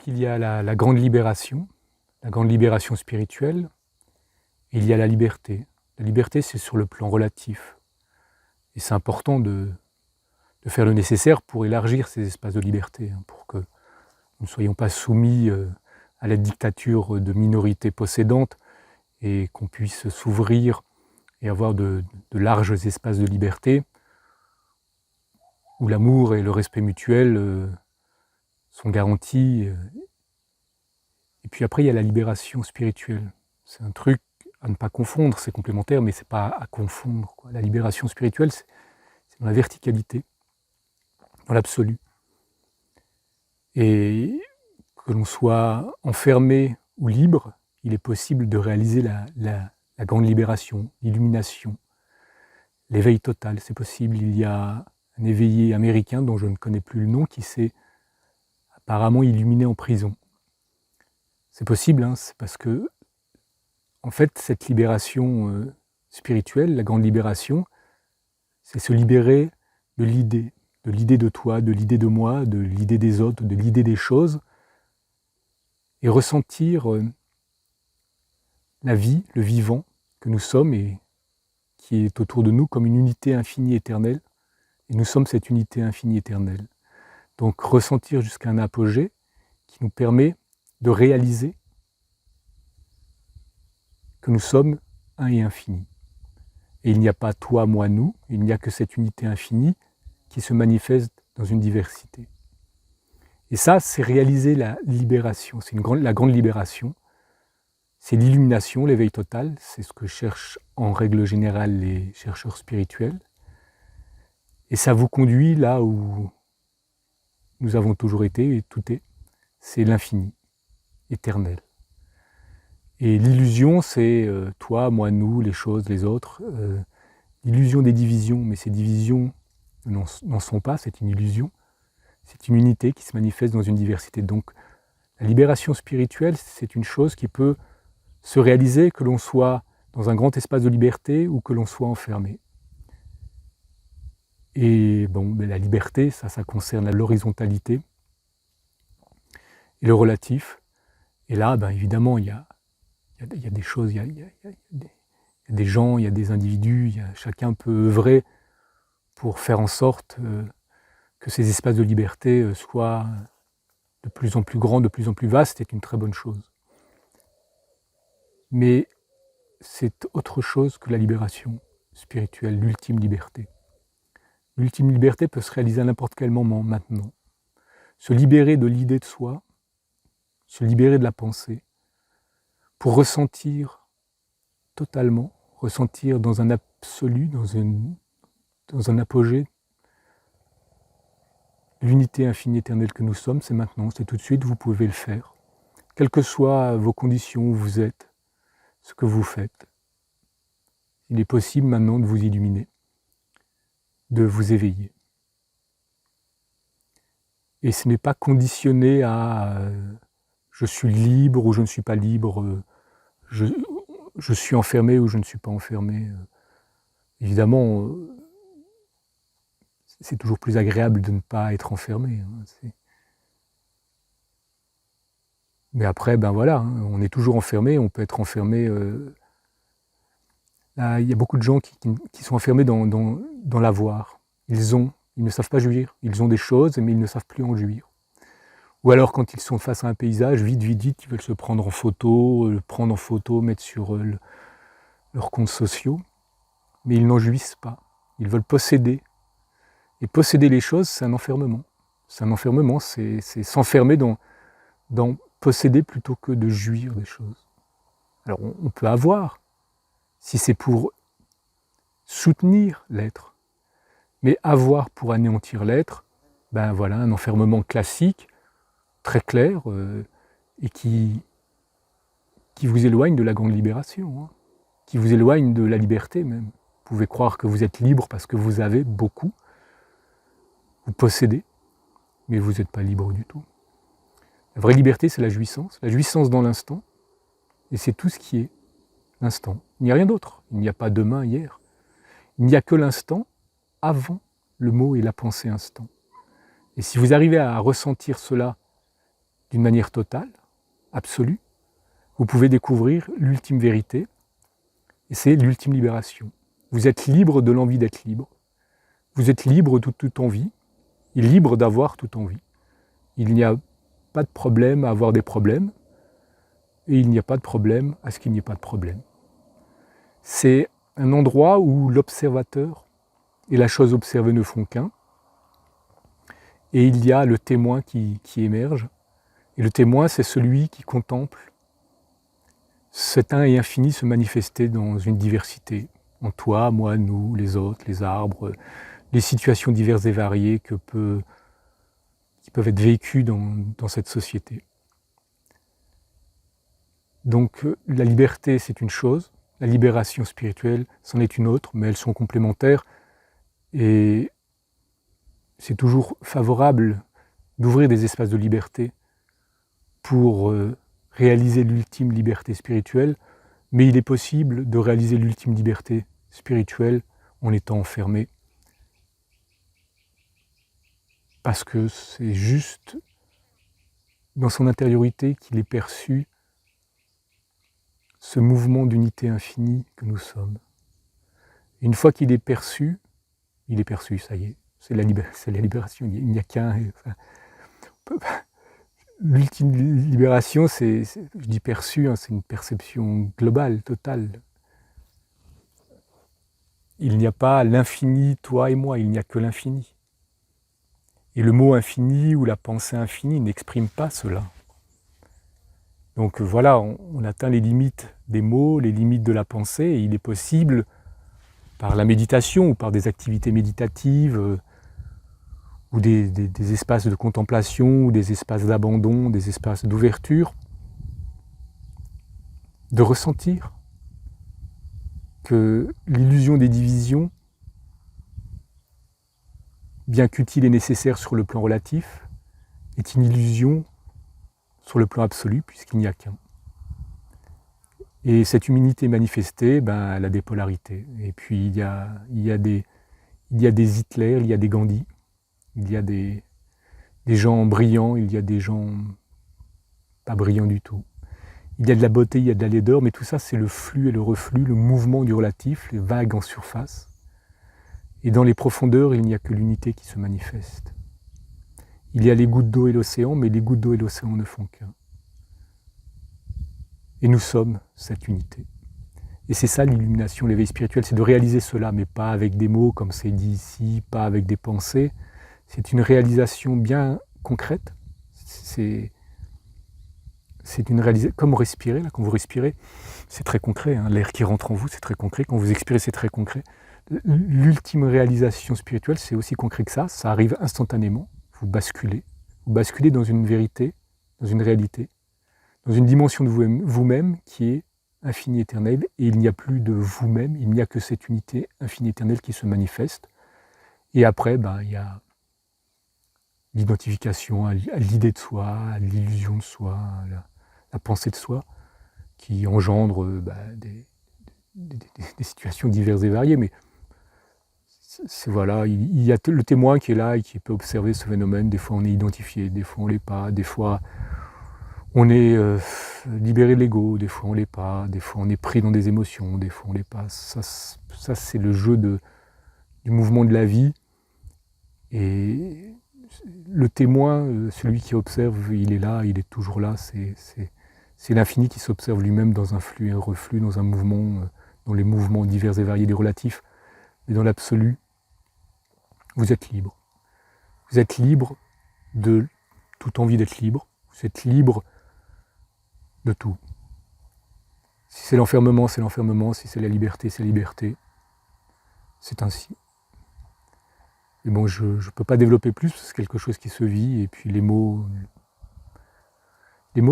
Donc il y a la grande libération spirituelle, et il y a la liberté. La liberté, c'est sur le plan relatif. Et c'est important de faire le nécessaire pour élargir ces espaces de liberté, pour que nous ne soyons pas soumis à la dictature de minorités possédantes et qu'on puisse s'ouvrir et avoir de larges espaces de liberté où l'amour et le respect mutuel sont garantis. Et puis après, il y a la libération spirituelle. C'est un truc à ne pas confondre, c'est complémentaire, mais c'est pas à confondre, quoi. La libération spirituelle, c'est dans la verticalité, dans l'absolu. Et que l'on soit enfermé ou libre, il est possible de réaliser la grande libération, l'illumination, l'éveil total, c'est possible. Il y a un éveillé américain dont je ne connais plus le nom qui s'est apparemment illuminé en prison. C'est possible, hein, c'est parce que, en fait, cette libération spirituelle, la grande libération, c'est se libérer de l'idée de toi, de l'idée de moi, de l'idée des autres, de l'idée des choses, et ressentir la vie, le vivant que nous sommes et qui est autour de nous comme une unité infinie éternelle, et nous sommes cette unité infinie éternelle. Donc ressentir jusqu'à un apogée qui nous permet de réaliser que nous sommes un et infini. Et il n'y a pas toi, moi, nous, il n'y a que cette unité infinie qui se manifeste dans une diversité. Et ça, c'est réaliser la libération, c'est la grande libération, c'est l'illumination, l'éveil total, c'est ce que cherchent en règle générale les chercheurs spirituels. Et ça vous conduit là où nous avons toujours été, et tout est, c'est l'infini, éternel. Et l'illusion, c'est toi, moi, nous, les choses, les autres. L'illusion des divisions, mais ces divisions n'en sont pas, c'est une illusion. C'est une unité qui se manifeste dans une diversité. Donc la libération spirituelle, c'est une chose qui peut se réaliser que l'on soit dans un grand espace de liberté ou que l'on soit enfermé. Et bon, la liberté, ça concerne l'horizontalité et le relatif. Et là, ben, évidemment, il y a des choses, il y a des gens, il y a des individus, chacun peut œuvrer pour faire en sorte que ces espaces de liberté soient de plus en plus grands, de plus en plus vastes, c'est une très bonne chose. Mais c'est autre chose que la libération spirituelle, l'ultime liberté. L'ultime liberté peut se réaliser à n'importe quel moment, maintenant. Se libérer de l'idée de soi, se libérer de la pensée, pour ressentir totalement, ressentir dans un absolu, dans un apogée, l'unité infinie éternelle que nous sommes, c'est maintenant, c'est tout de suite, vous pouvez le faire. Quelles que soient vos conditions, où vous êtes, ce que vous faites, il est possible maintenant de vous illuminer, de vous éveiller. Et ce n'est pas conditionné à je suis libre ou je ne suis pas libre, je suis enfermé ou je ne suis pas enfermé. Évidemment, c'est toujours plus agréable de ne pas être enfermé. Mais après, ben voilà, on est toujours enfermé, on peut être enfermé. Là, il y a beaucoup de gens qui sont enfermés dans l'avoir. Ils ne savent pas jouir. Ils ont des choses, mais ils ne savent plus en jouir. Ou alors, quand ils sont face à un paysage, vite, ils veulent se prendre en photo, le prendre en photo, mettre sur leurs comptes sociaux. Mais ils n'en jouissent pas. Ils veulent posséder. Et posséder les choses, c'est un enfermement. C'est un enfermement, c'est s'enfermer dans posséder plutôt que de jouir des choses. Alors, on peut avoir, si c'est pour soutenir l'être. Mais avoir pour anéantir l'être, ben voilà, un enfermement classique, très clair, et qui vous éloigne de la grande libération, qui vous éloigne de la liberté même. Vous pouvez croire que vous êtes libre parce que vous avez beaucoup, vous possédez, mais vous n'êtes pas libre du tout. La vraie liberté, c'est la jouissance dans l'instant, et c'est tout ce qui est l'instant. Il n'y a rien d'autre, il n'y a pas demain, hier. Il n'y a que l'instant avant le mot et la pensée instant. Et si vous arrivez à ressentir cela d'une manière totale, absolue, vous pouvez découvrir l'ultime vérité, et c'est l'ultime libération. Vous êtes libre de l'envie d'être libre. Vous êtes libre de toute envie, et libre d'avoir toute envie. Il n'y a pas de problème à avoir des problèmes, et il n'y a pas de problème à ce qu'il n'y ait pas de problème. C'est un endroit où l'observateur et la chose observée ne font qu'un, et il y a le témoin qui émerge, et le témoin, c'est celui qui contemple cet un et infini se manifester dans une diversité, en toi, moi, nous, les autres, les arbres, les situations diverses et variées qui peuvent être vécues dans cette société. Donc la liberté, c'est une chose, la libération spirituelle, c'en est une autre, mais elles sont complémentaires, et c'est toujours favorable d'ouvrir des espaces de liberté pour réaliser l'ultime liberté spirituelle, mais il est possible de réaliser l'ultime liberté spirituelle en étant enfermé, parce que c'est juste dans son intériorité qu'il est perçu ce mouvement d'unité infinie que nous sommes. Une fois qu'il est perçu, ça y est, c'est la libération, il n'y a qu'un... L'ultime libération, je dis perçu, hein, c'est une perception globale, totale. Il n'y a pas l'infini, toi et moi, il n'y a que l'infini. Et le mot infini ou la pensée infinie n'exprime pas cela. Donc voilà, on atteint les limites des mots, les limites de la pensée, et il est possible, par la méditation ou par des activités méditatives, ou des espaces de contemplation, ou des espaces d'abandon, des espaces d'ouverture, de ressentir que l'illusion des divisions, bien qu'utile et nécessaire sur le plan relatif, est une illusion sur le plan absolu, puisqu'il n'y a qu'un. Et cette humanité manifestée, elle a des polarités. Et puis il y a des Hitler, il y a des Gandhi, il y a des gens brillants, il y a des gens pas brillants du tout. Il y a de la beauté, il y a de la laideur, mais tout ça c'est le flux et le reflux, le mouvement du relatif, les vagues en surface. Et dans les profondeurs, il n'y a que l'unité qui se manifeste. Il y a les gouttes d'eau et l'océan, mais les gouttes d'eau et l'océan ne font qu'un. Et nous sommes cette unité. Et c'est ça l'illumination, l'éveil spirituel, c'est de réaliser cela, mais pas avec des mots comme c'est dit ici, pas avec des pensées. C'est une réalisation bien concrète. C'est une réalisation, comme respirer, là, quand vous respirez, c'est très concret, hein, l'air qui rentre en vous, c'est très concret, quand vous expirez, c'est très concret. L'ultime réalisation spirituelle, c'est aussi concret que ça arrive instantanément, vous basculez dans une vérité, dans une réalité, dans une dimension de vous-même qui est infinie éternelle, et il n'y a plus de vous-même, il n'y a que cette unité infinie éternelle qui se manifeste. Et après, il y a l'identification à l'idée de soi, à l'illusion de soi, à la pensée de soi, qui engendre des situations diverses et variées. Mais voilà, il y a le témoin qui est là et qui peut observer ce phénomène. Des fois on est identifié, des fois on ne l'est pas, des fois on est libéré de l'ego, des fois on ne l'est pas, des fois on est pris dans des émotions, des fois on ne l'est pas. Ça c'est le jeu du mouvement de la vie. Et le témoin, celui qui observe, il est là, il est toujours là. C'est l'infini qui s'observe lui-même dans un flux et un reflux, dans un mouvement, dans les mouvements divers et variés des relatifs. Mais dans l'absolu, vous êtes libre. Vous êtes libre de toute envie d'être libre. Vous êtes libre de tout. Si c'est l'enfermement, c'est l'enfermement. Si c'est la liberté, c'est la liberté. C'est ainsi. Et bon, je ne peux pas développer plus, parce que c'est quelque chose qui se vit, et puis les mots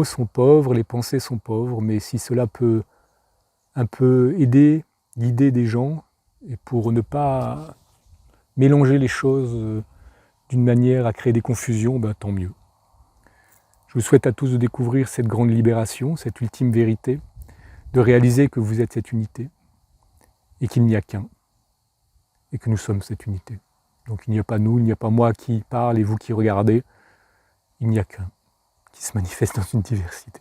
sont pauvres, les pensées sont pauvres, mais si cela peut un peu aider, guider des gens, et pour ne pas mélanger les choses d'une manière à créer des confusions, tant mieux. Je vous souhaite à tous de découvrir cette grande libération, cette ultime vérité, de réaliser que vous êtes cette unité, et qu'il n'y a qu'un, et que nous sommes cette unité. Donc il n'y a pas nous, il n'y a pas moi qui parle et vous qui regardez, il n'y a qu'un. qui se manifeste dans une diversité.